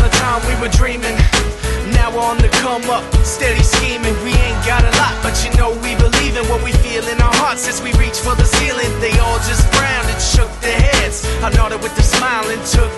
upon a time we were dreaming. Now we're on the come up, steady scheming. We ain't got a lot, but you know we believe in what we feel in our hearts. As we reach for the ceiling, they all just frowned and shook their heads. I nodded with a smile and took